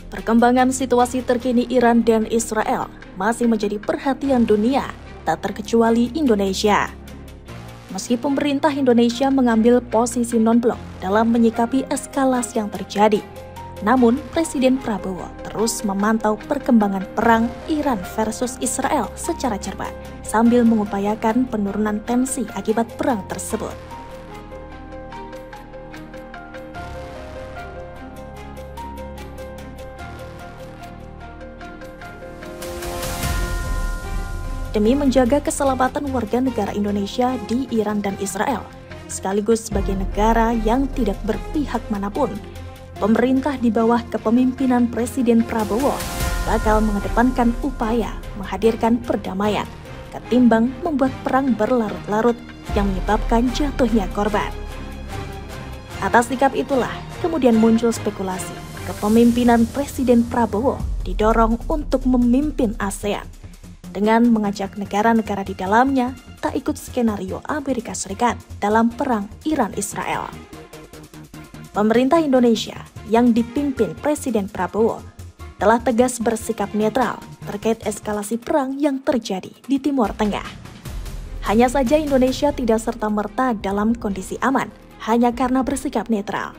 Perkembangan situasi terkini Iran dan Israel masih menjadi perhatian dunia, tak terkecuali Indonesia. Meski pemerintah Indonesia mengambil posisi non-blok dalam menyikapi eskalasi yang terjadi, namun Presiden Prabowo terus memantau perkembangan perang Iran versus Israel secara cermat, sambil mengupayakan penurunan tensi akibat perang tersebut. Demi menjaga keselamatan warga negara Indonesia di Iran dan Israel, sekaligus sebagai negara yang tidak berpihak manapun, pemerintah di bawah kepemimpinan Presiden Prabowo bakal mengedepankan upaya menghadirkan perdamaian ketimbang membuat perang berlarut-larut yang menyebabkan jatuhnya korban. Atas sikap itulah kemudian muncul spekulasi kepemimpinan Presiden Prabowo didorong untuk memimpin ASEAN dengan mengajak negara-negara di dalamnya tak ikut skenario Amerika Serikat dalam perang Iran-Israel. Pemerintah Indonesia yang dipimpin Presiden Prabowo telah tegas bersikap netral terkait eskalasi perang yang terjadi di Timur Tengah. Hanya saja Indonesia tidak serta-merta dalam kondisi aman hanya karena bersikap netral.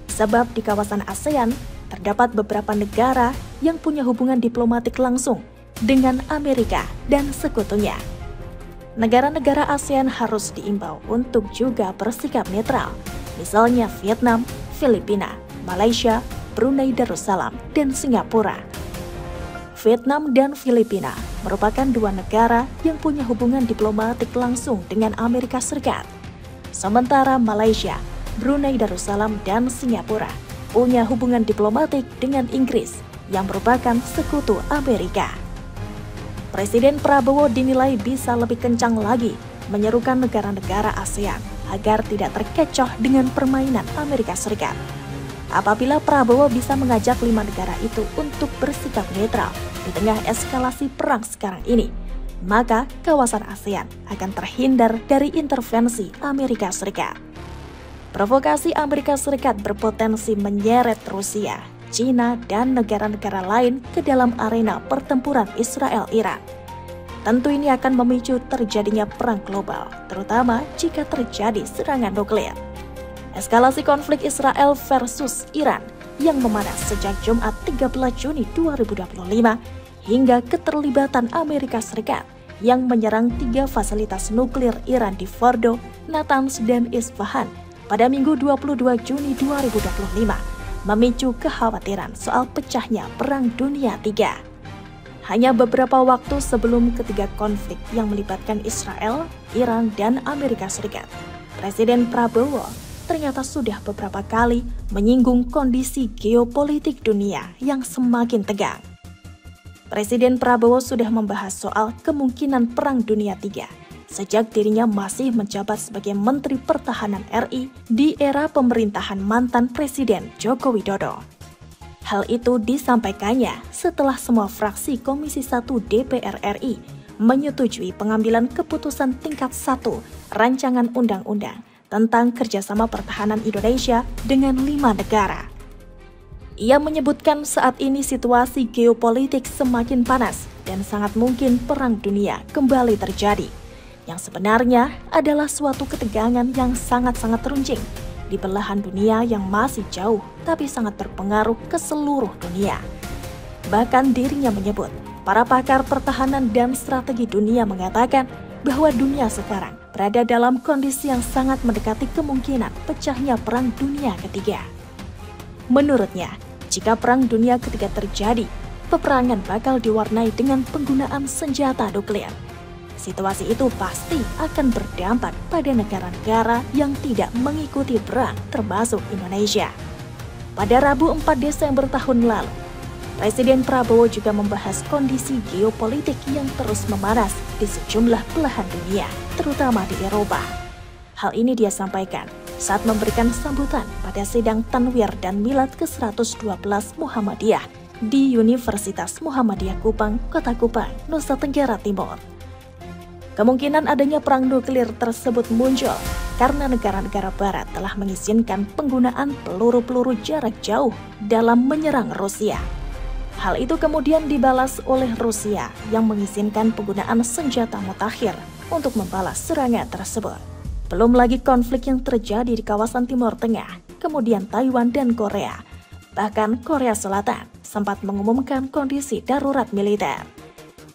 Sebab di kawasan ASEAN terdapat beberapa negara yang punya hubungan diplomatik langsung dengan Amerika dan sekutunya. Negara-negara ASEAN harus diimbau untuk juga bersikap netral, misalnya Vietnam, Filipina, Malaysia, Brunei Darussalam, dan Singapura. Vietnam dan Filipina merupakan dua negara yang punya hubungan diplomatik langsung dengan Amerika Serikat. Sementara Malaysia, Brunei Darussalam, dan Singapura punya hubungan diplomatik dengan Inggris yang merupakan sekutu Amerika. Presiden Prabowo dinilai bisa lebih kencang lagi menyerukan negara-negara ASEAN agar tidak terkecoh dengan permainan Amerika Serikat. Apabila Prabowo bisa mengajak 5 negara itu untuk bersikap netral di tengah eskalasi perang sekarang ini, maka kawasan ASEAN akan terhindar dari intervensi Amerika Serikat. Provokasi Amerika Serikat berpotensi menyeret Rusia, China, dan negara-negara lain ke dalam arena pertempuran Israel-Iran. Tentu ini akan memicu terjadinya perang global, terutama jika terjadi serangan nuklir. Eskalasi konflik Israel versus Iran yang memanas sejak Jumat 13 Juni 2025 hingga keterlibatan Amerika Serikat yang menyerang 3 fasilitas nuklir Iran di Fordo, Natanz, dan Isfahan pada Minggu 22 Juni 2025 memicu kekhawatiran soal pecahnya Perang Dunia III. Hanya beberapa waktu sebelum ketiga konflik yang melibatkan Israel, Iran, dan Amerika Serikat, Presiden Prabowo ternyata sudah beberapa kali menyinggung kondisi geopolitik dunia yang semakin tegang. Presiden Prabowo sudah membahas soal kemungkinan Perang Dunia III sejak dirinya masih menjabat sebagai Menteri Pertahanan RI di era pemerintahan mantan Presiden Joko Widodo. Hal itu disampaikannya setelah semua fraksi Komisi 1 DPR RI menyetujui pengambilan keputusan tingkat 1 rancangan undang-undang tentang kerjasama pertahanan Indonesia dengan 5 negara. Ia menyebutkan saat ini situasi geopolitik semakin panas dan sangat mungkin perang dunia kembali terjadi, yang sebenarnya adalah suatu ketegangan yang sangat-sangat runcing di belahan dunia yang masih jauh tapi sangat berpengaruh ke seluruh dunia. Bahkan dirinya menyebut, para pakar pertahanan dan strategi dunia mengatakan bahwa dunia sekarang berada dalam kondisi yang sangat mendekati kemungkinan pecahnya Perang Dunia Ketiga. Menurutnya, jika Perang Dunia Ketiga terjadi, peperangan bakal diwarnai dengan penggunaan senjata nuklir. Situasi itu pasti akan berdampak pada negara-negara yang tidak mengikuti perang, termasuk Indonesia. Pada Rabu 4 Desember tahun lalu, Presiden Prabowo juga membahas kondisi geopolitik yang terus memanas di sejumlah belahan dunia, terutama di Eropa. Hal ini dia sampaikan saat memberikan sambutan pada sidang Tanwir dan Milad ke-112 Muhammadiyah di Universitas Muhammadiyah Kupang, Kota Kupang, Nusa Tenggara Timur. Kemungkinan adanya perang nuklir tersebut muncul karena negara-negara barat telah mengizinkan penggunaan peluru-peluru jarak jauh dalam menyerang Rusia. Hal itu kemudian dibalas oleh Rusia yang mengizinkan penggunaan senjata mutakhir untuk membalas serangan tersebut. Belum lagi konflik yang terjadi di kawasan Timur Tengah, kemudian Taiwan dan Korea. Bahkan Korea Selatan sempat mengumumkan kondisi darurat militer.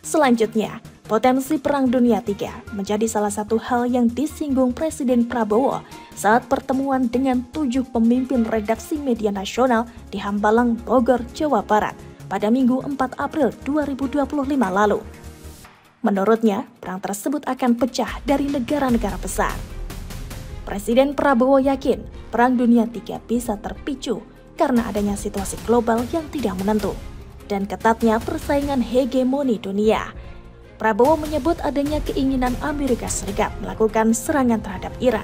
Selanjutnya, potensi Perang Dunia III menjadi salah satu hal yang disinggung Presiden Prabowo saat pertemuan dengan 7 pemimpin redaksi media nasional di Hambalang, Bogor, Jawa Barat pada Minggu 4 April 2025 lalu. Menurutnya, perang tersebut akan pecah dari negara-negara besar. Presiden Prabowo yakin Perang Dunia III bisa terpicu karena adanya situasi global yang tidak menentu dan ketatnya persaingan hegemoni dunia. Prabowo menyebut adanya keinginan Amerika Serikat melakukan serangan terhadap Iran,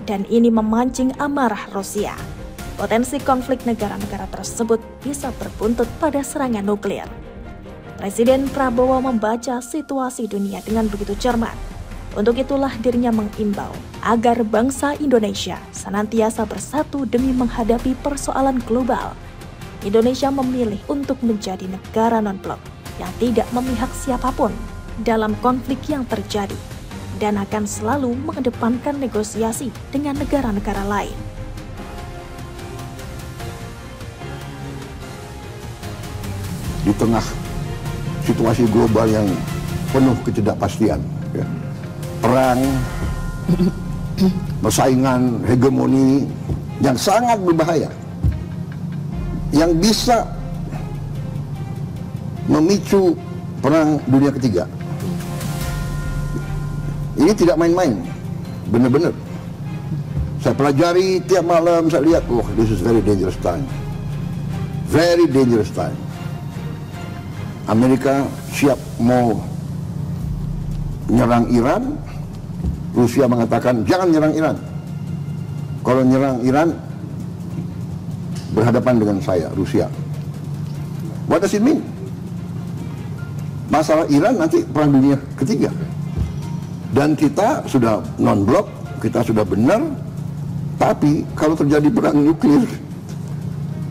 dan ini memancing amarah Rusia. Potensi konflik negara-negara tersebut bisa berbuntut pada serangan nuklir. Presiden Prabowo membaca situasi dunia dengan begitu cermat. Untuk itulah dirinya mengimbau agar bangsa Indonesia senantiasa bersatu demi menghadapi persoalan global. Indonesia memilih untuk menjadi negara non-blok yang tidak memihak siapapun dalam konflik yang terjadi dan akan selalu mengedepankan negosiasi dengan negara-negara lain. Di tengah situasi global yang penuh ketidakpastian, ya, perang, persaingan hegemoni yang sangat berbahaya, yang bisa memicu Perang Dunia Ketiga. Ini tidak main-main, benar-benar. Saya pelajari tiap malam, saya lihat, this is very dangerous time. Very dangerous time. Amerika siap mau nyerang Iran, Rusia mengatakan jangan nyerang Iran. Kalau nyerang Iran, berhadapan dengan saya, Rusia. What does it mean? Masalah Iran nanti Perang Dunia Ketiga. Dan kita sudah non-blok, kita sudah benar, tapi kalau terjadi perang nuklir,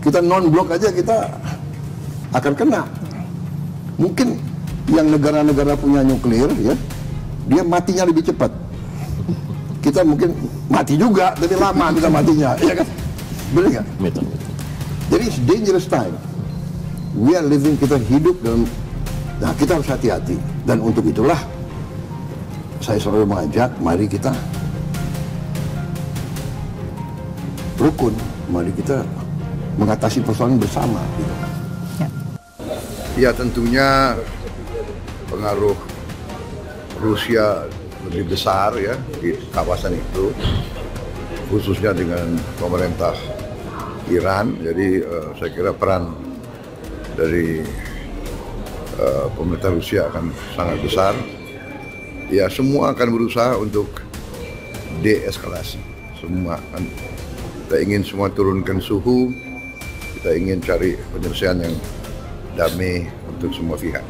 kita non-blok aja kita akan kena. Mungkin yang negara-negara punya nuklir, ya, dia matinya lebih cepat. Kita mungkin mati juga, tapi lama kita matinya, ya kan? Benar nggak? Betul. Jadi it's dangerous time. We are living, kita hidup dalam, nah kita harus hati-hati. Dan untuk itulah saya selalu mengajak, mari kita rukun, mari kita mengatasi persoalan bersama. Gitu. Ya tentunya pengaruh Rusia lebih besar ya di kawasan itu, khususnya dengan pemerintah Iran. Jadi saya kira peran dari pemerintah Rusia akan sangat besar. Ya semua akan berusaha untuk deeskalasi. Semua kan kita ingin semua turunkan suhu, kita ingin cari penyelesaian yang damai untuk semua pihak.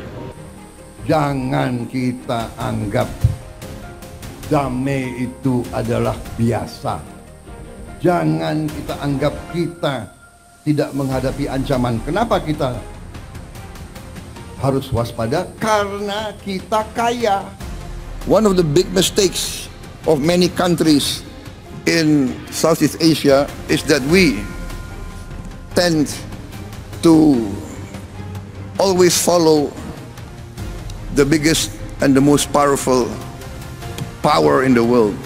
Jangan kita anggap damai itu adalah biasa. Jangan kita anggap kita tidak menghadapi ancaman. Kenapa kita harus waspada? Karena kita kaya. One of the big mistakes of many countries in Southeast Asia is that we tend to always follow the biggest and the most powerful power in the world.